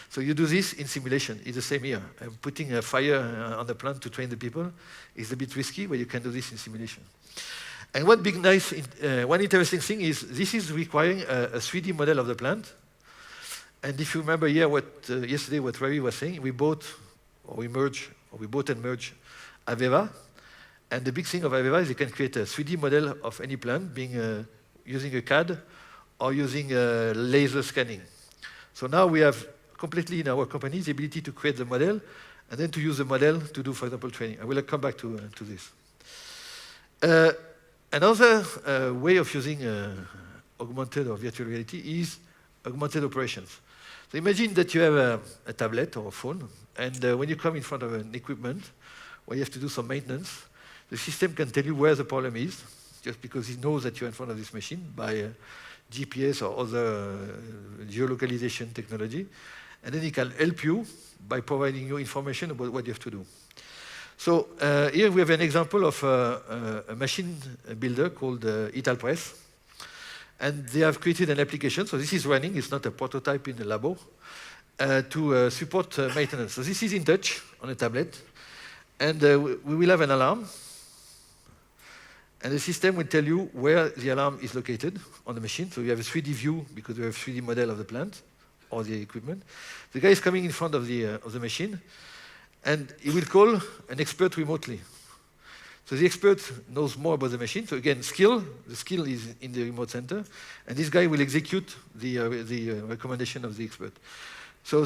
So you do this in simulation. It's the same here. Putting a fire on the plant to train the people is a bit risky, but you can do this in simulation. And one interesting thing is this is requiring a 3D model of the plant. And if you remember here yesterday what Ravi was saying, we bought and merged AVEVA. And the big thing of AVEVA is you can create a 3D model of any plant using a CAD or using laser scanning. So now we have completely in our company the ability to create the model and then to use the model to do, for example, training. I will come back to this. Another way of using augmented or virtual reality is augmented operations. So imagine that you have a tablet or a phone, and when you come in front of an equipment where you have to do some maintenance, the system can tell you where the problem is, just because it knows that you're in front of this machine by GPS or other geolocalization technology. And then it can help you by providing you information about what you have to do. So here we have an example of a machine builder called Yacht Trace. And they have created an application. So this is running. It's not a prototype in the labo to support maintenance. So this is in touch on a tablet. And we will have an alarm. And the system will tell you where the alarm is located on the machine. So you have a 3D view because we have a 3D model of the plant or the equipment. The guy is coming in front of the machine, and he will call an expert remotely. So the expert knows more about the machine. So again, the skill is in the remote center, and this guy will execute the recommendation of the expert. So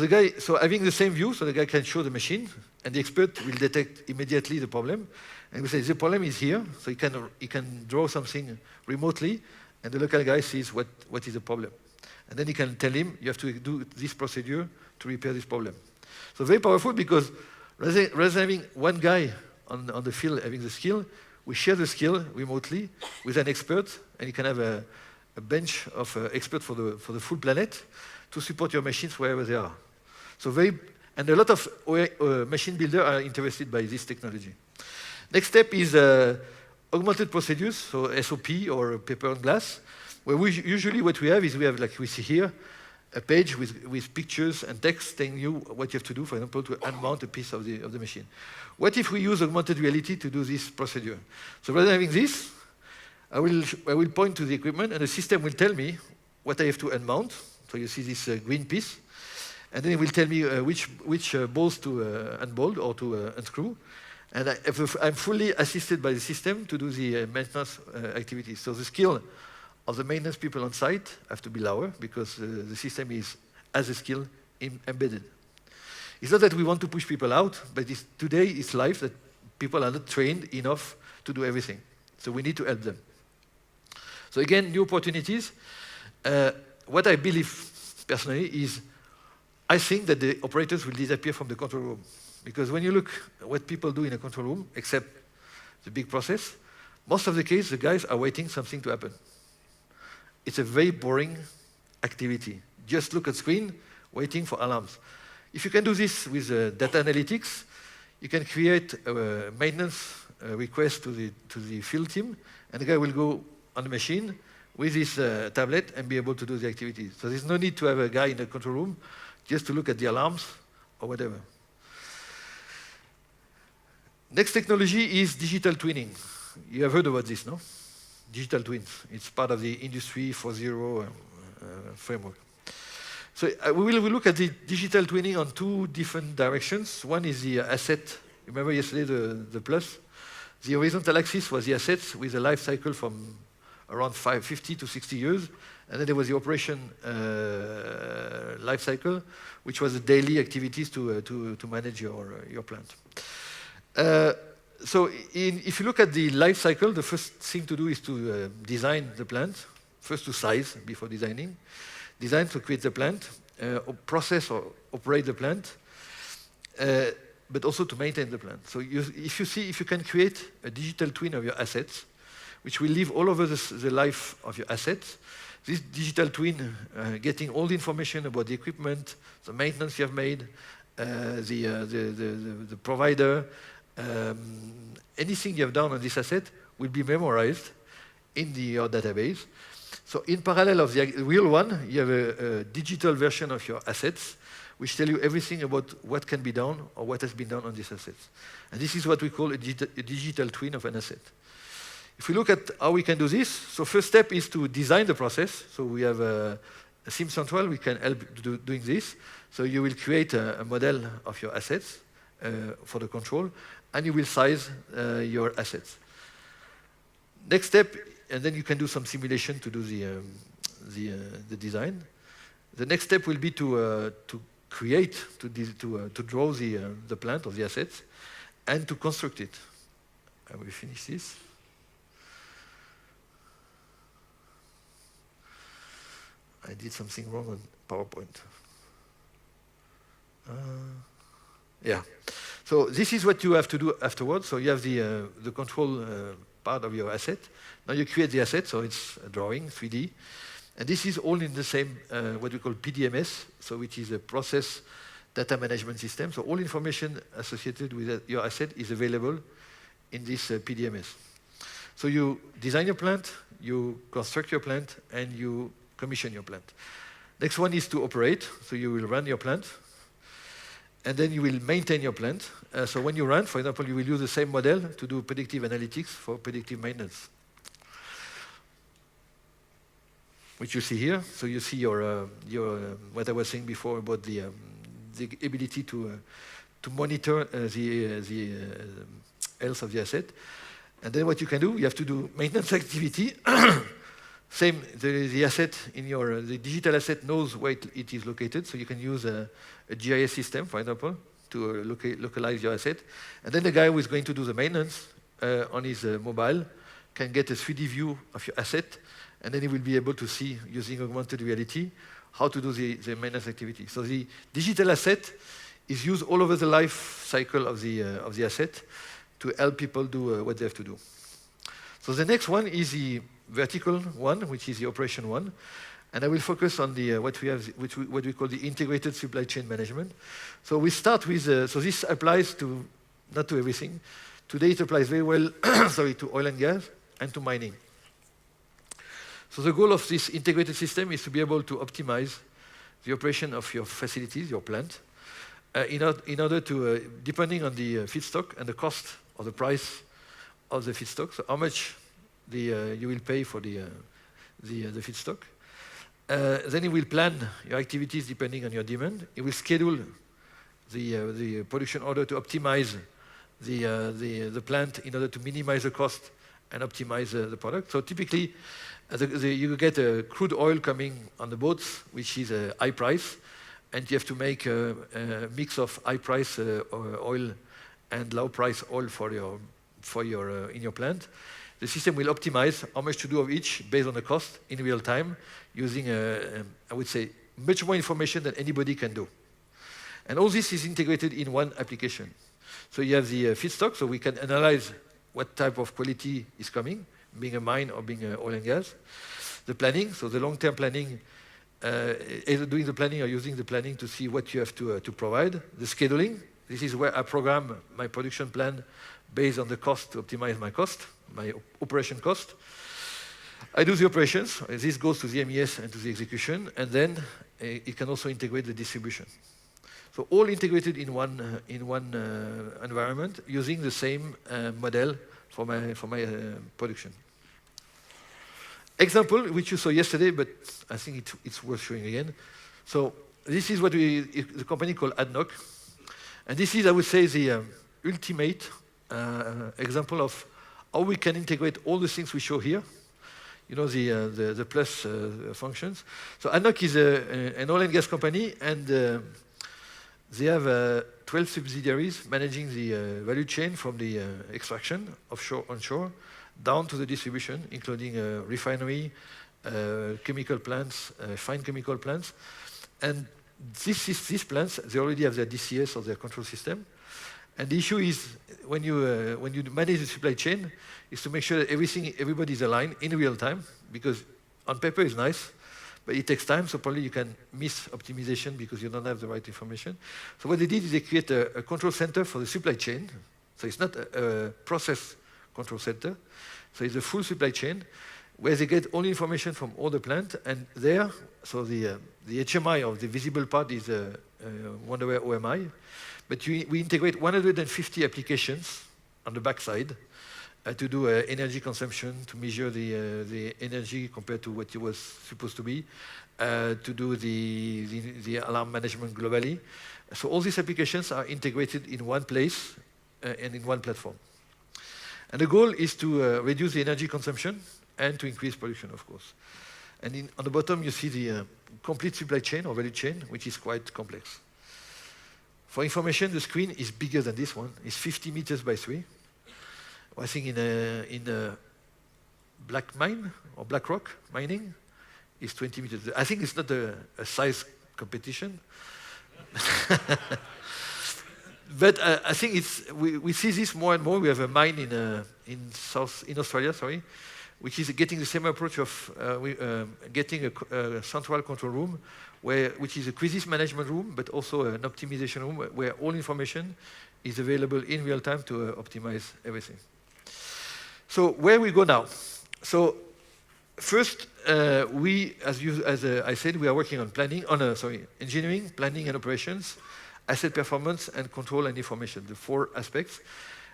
having the same view, so the guy can show the machine, and the expert will detect immediately the problem, and we say the problem is here. So he can draw something remotely, and the local guy sees what is the problem, and then he can tell him you have to do this procedure to repair this problem. So very powerful because rather than having one guy on the field having the skill, we share the skill remotely with an expert, and you can have a bench of experts for the full planet to support your machines wherever they are. And a lot of machine builders are interested by this technology. Next step is augmented procedures, so SOP or paper and glass, where usually what we have is like we see here, a page with pictures and text telling you what you have to do, for example, to unmount a piece of the machine. What if we use augmented reality to do this procedure? So rather than having this, I will point to the equipment, and the system will tell me what I have to unmount. So you see this green piece. And then it will tell me which bolts to unbolt or to unscrew. And I'm fully assisted by the system to do the maintenance activities. So the skill of the maintenance people on site have to be lower because the system is, as a skill, embedded. It's not that we want to push people out, but today it's life that people are not trained enough to do everything. So we need to help them. So again, new opportunities. What I believe personally is I think that the operators will disappear from the control room. Because when you look at what people do in a control room, except the big process, most of the case, the guys are waiting something to happen. It's a very boring activity. Just look at screen, waiting for alarms. If you can do this with data analytics, you can create a maintenance request to the field team, and the guy will go on the machine with his tablet and be able to do the activities. So there's no need to have a guy in the control room just to look at the alarms or whatever. Next technology is digital twinning. You have heard about this, no? Digital twins. It's part of the Industry 4.0 framework. So we'll look at the digital twinning on two different directions. One is the asset. Remember yesterday the plus? The horizontal axis was the assets with a life cycle from around 50 to 60 years. And then there was the operation life cycle, which was the daily activities to manage your plant. So if you look at the life cycle, the first thing to do is to design the plant, first to size before designing, design to create the plant, process or operate the plant, but also to maintain the plant. So if you can create a digital twin of your assets, which will live all over the life of your assets, this digital twin, getting all the information about the equipment, the maintenance you have made, the provider, anything you have done on this asset will be memorized in your database. So in parallel of the real one, you have a digital version of your assets, which tell you everything about what can be done or what has been done on these assets. And this is what we call a digital twin of an asset. If we look at how we can do this, so first step is to design the process. So we have a SIM Central, we can help doing this. So you will create a model of your assets for the control, and you will size your assets. Next step, and then you can do some simulation to do the design. The next step will be to create, to draw the plant of the assets, and to construct it. I will finish this. I did something wrong on PowerPoint. Yeah. So this is what you have to do afterwards. So you have the control part of your asset. Now you create the asset, so it's a drawing, 3D. And this is all in the same, what we call PDMS, so which is a process data management system. So all information associated with your asset is available in this PDMS. So you design your plant, you construct your plant, and you commission your plant. Next one is to operate. So you will run your plant, and then you will maintain your plant. So when you run, for example, you will use the same model to do predictive analytics for predictive maintenance, which you see here. So you see your what I was saying before about the ability to monitor the health of the asset. And then what you can do, you have to do maintenance activity. Same, the asset in the digital asset knows where it is located, so you can use a GIS system, for example, to localize your asset. And then the guy who is going to do the maintenance on his mobile can get a 3D view of your asset, and then he will be able to see, using augmented reality, how to do the maintenance activity. So the digital asset is used all over the life cycle of the asset to help people do what they have to do. So the next one is the vertical one, which is the operation one, and I will focus on what we call the integrated supply chain management. So we start with so this applies to not to everything. Today it applies very well, to oil and gas and to mining. So the goal of this integrated system is to be able to optimize the operation of your facilities, your plant, in order to, depending on the feedstock and the cost or the price of the feedstock, so how much you will pay for the feedstock, Then it will plan your activities depending on your demand. It will schedule the production order to optimize the plant in order to minimize the cost and optimize the product. So typically, you get crude oil coming on the boats, which is a high price, and you have to make a mix of high price oil and low price oil in your plant. The system will optimize how much to do of each based on the cost in real time, using I would say much more information than anybody can do. And all this is integrated in one application. So you have the feedstock, so we can analyze what type of quality is coming, being a mine or being oil and gas. The planning, so the long-term planning, either doing the planning or using the planning to see what you have to provide. The scheduling, this is where I program my production plan based on the cost to optimize my cost, my operation cost. I do the operations. This goes to the MES and to the execution, and then it can also integrate the distribution. So all integrated in one environment using the same model for my production. Example, which you saw yesterday, but I think it's worth showing again. So this is what the company called ADNOC. And this is, I would say, the ultimate example of how we can integrate all the things we show here. You know, the plus functions. So ADNOC is an oil and gas company, and they have 12 subsidiaries managing the value chain from the extraction offshore, onshore, down to the distribution, including refinery, chemical plants, fine chemical plants. And these plants, they already have their DCS or their control system. And the issue is, when you manage the supply chain, is to make sure that everybody is aligned in real time, because on paper it's nice, but it takes time, so probably you can miss optimization because you don't have the right information. So what they did is they create a control center for the supply chain. So it's not a process control center. So it's a full supply chain where they get all information from all the plant, and there, so the HMI of the visible part is Wonderware OMI, but we integrate 150 applications on the backside to do energy consumption, to measure the energy compared to what it was supposed to be, to do the alarm management globally. So all these applications are integrated in one place and in one platform. And the goal is to reduce the energy consumption and to increase production, of course. And on the bottom, you see the complete supply chain or value chain, which is quite complex. For information, the screen is bigger than this one. It's 50 meters by 3. I think in a black mine or black rock mining is 20 meters. I think it's not a size competition. But I think we see this more and more. We have a mine in Australia, which is getting the same approach of getting a central control room, which is a crisis management room, but also an optimization room where all information is available in real time to optimize everything. So where we go now? So first, as I said, we are working on engineering, planning and operations, asset performance, and control and information, the 4 aspects.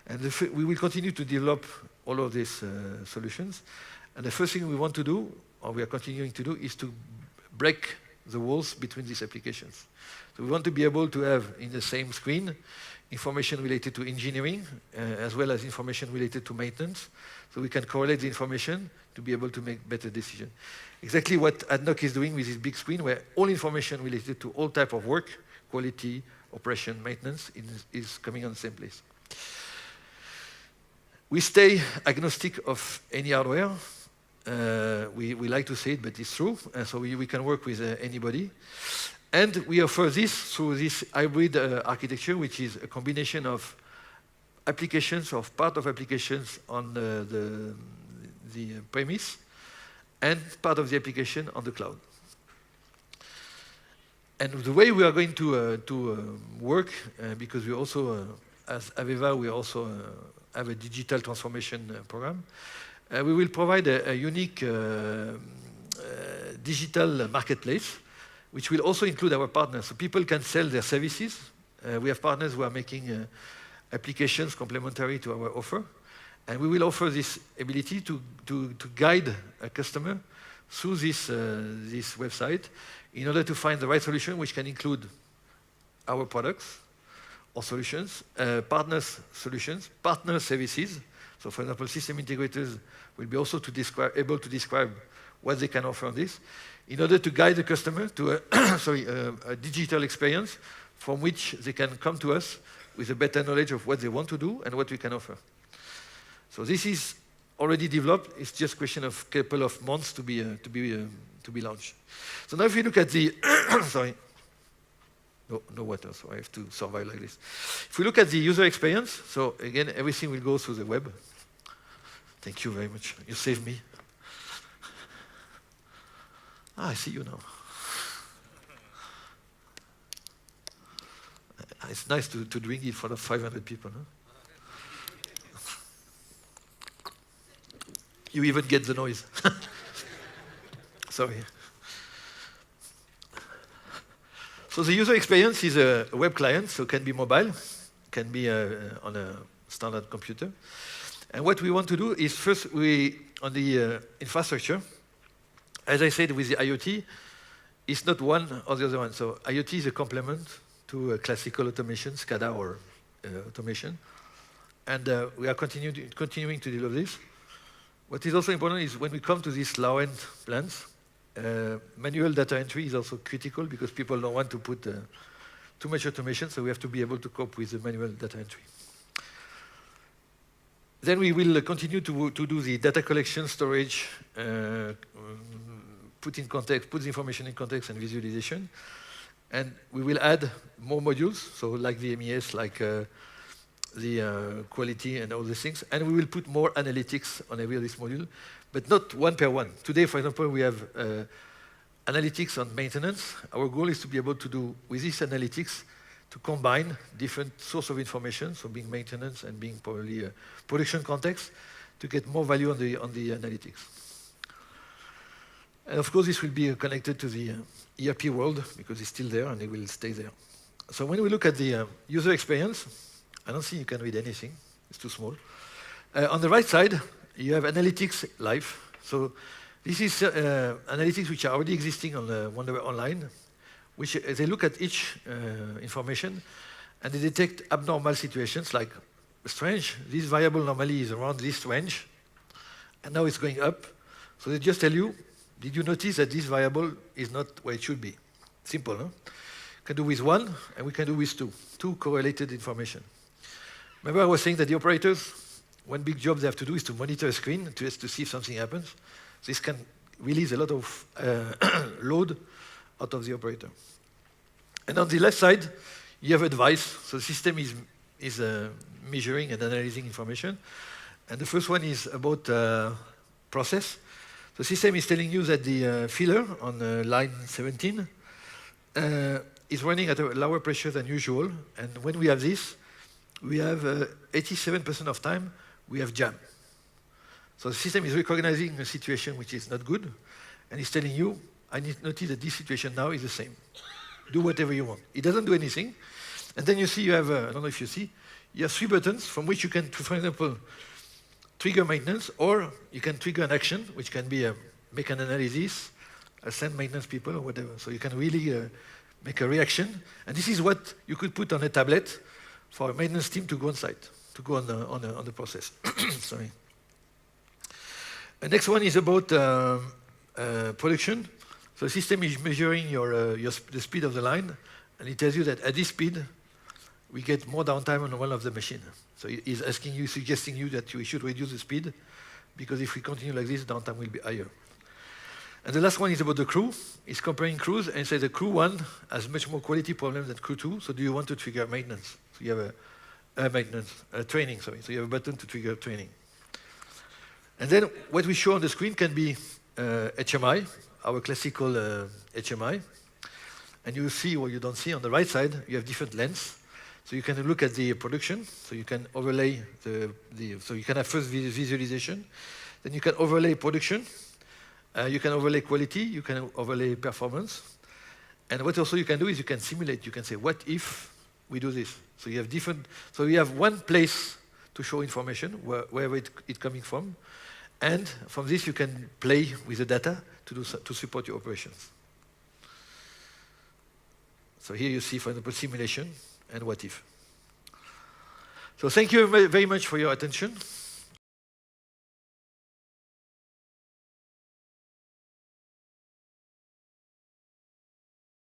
And we will continue to develop all of these solutions. And the first thing we want to do, or we are continuing to do, is to break the walls between these applications. So we want to be able to have in the same screen information related to engineering, as well as information related to maintenance, so we can correlate the information to be able to make better decisions. Exactly what ADNOC is doing with this big screen, where all information related to all type of work, quality, operation, maintenance, is coming on the same place. We stay agnostic of any hardware. We like to say it, but it's true. So we can work with anybody. And we offer this through this hybrid architecture, which is a combination of applications, of part of applications on the premise, and part of the application on the cloud. And the way we are going to work, because we also, as AVEVA, we also have a digital transformation program, we will provide a unique digital marketplace, which will also include our partners. So people can sell their services. We have partners who are making applications complementary to our offer. And we will offer this ability to guide a customer through this website in order to find the right solution, which can include our products or solutions, partners solutions, partner services. So for example, system integrators will be also able to describe what they can offer on this, in order to guide the customer to a digital experience from which they can come to us with a better knowledge of what they want to do and what we can offer. So this is already developed. It's just a question of a couple of months to be launched. So now if you look at the, sorry, no water, so I have to survive like this. If we look at the user experience, so again, everything will go through the web. Thank you very much. You saved me. I see you now. It's nice to drink it for 500 people. Huh? You even get the noise. Sorry. So the user experience is a web client, so it can be mobile, can be on a standard computer. And what we want to do is first, on the infrastructure, as I said with the IoT, it's not one or the other one. So IoT is a complement to classical automation, SCADA or automation. And we are continuing to develop this. What is also important is when we come to these low-end plants, manual data entry is also critical because people don't want to put too much automation, so we have to be able to cope with the manual data entry. Then we will continue to do the data collection, storage, put the information in context and visualization. And we will add more modules, so like the MES, like the quality and all these things. And we will put more analytics on every of this module, but not one per one. Today, for example, we have analytics on maintenance. Our goal is to be able to do, with this analytics, to combine different sources of information, so being maintenance and being probably a production context, to get more value on the analytics. And of course, this will be connected to the ERP world, because it's still there and it will stay there. So when we look at the user experience, I don't think you can read anything. It's too small. On the right side, you have analytics live. So this is analytics which are already existing on Wonderware Online, which they look at each information and they detect abnormal situations like strange. This variable normally is around this range, and now it's going up. So they just tell you, did you notice that this variable is not where it should be? Simple, huh? Can do with one, and we can do with two correlated information. Remember I was saying that the operators, one big job they have to do is to monitor a screen to see if something happens. This can release a lot of load out of the operator. And on the left side, you have advice. So the system is measuring and analyzing information. And the first one is about process. The system is telling you that the filler on line 17 is running at a lower pressure than usual. And when we have this, we have 87% of time, we have jam. So the system is recognizing a situation which is not good, and it's telling you, I need to notice that this situation now is the same. Do whatever you want. It doesn't do anything. And then you see you have, I don't know if you see, you have 3 buttons from which you can, for example, trigger maintenance, or you can trigger an action, which can be make an analysis, send maintenance people, or whatever. So you can really make a reaction. And this is what you could put on a tablet for a maintenance team to go on site, to go on the process. Sorry. The next one is about production. So the system is measuring the speed of the line, and it tells you that at this speed, we get more downtime on one of the machines. So it's asking you, suggesting you that we should reduce the speed, because if we continue like this, downtime will be higher. And the last one is about the crew. It's comparing crews, and says the crew 1 has much more quality problems than crew 2, so do you want to trigger maintenance? So you have training, sorry. So you have a button to trigger training. And then what we show on the screen can be HMI, our classical HMI. And you see what you don't see on the right side, you have different lengths. So you can look at the production, so you can overlay so you can have first visualization, then you can overlay production, you can overlay quality, you can overlay performance. And what also you can do is you can simulate, you can say, what if we do this? So you have so you have one place to show information, wherever it's coming from, And from this, you can play with the data to support your operations. So here you see, for example, simulation and what if. So thank you very much for your attention.